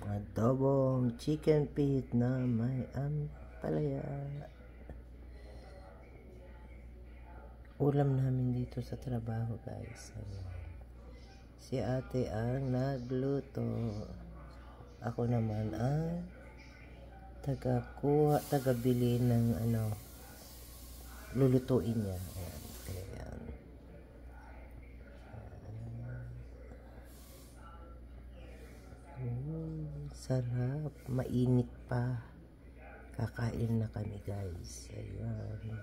Adobong chicken feet na may ampalaya. Ulam namin dito sa trabaho, guys. Ayan. Si ate ang nagluto. Ako naman ang taga-bili ng lulutuin niya. Ayan. Ayan. Sarap. Mainit pa. Kakain na kami, guys. Ayan.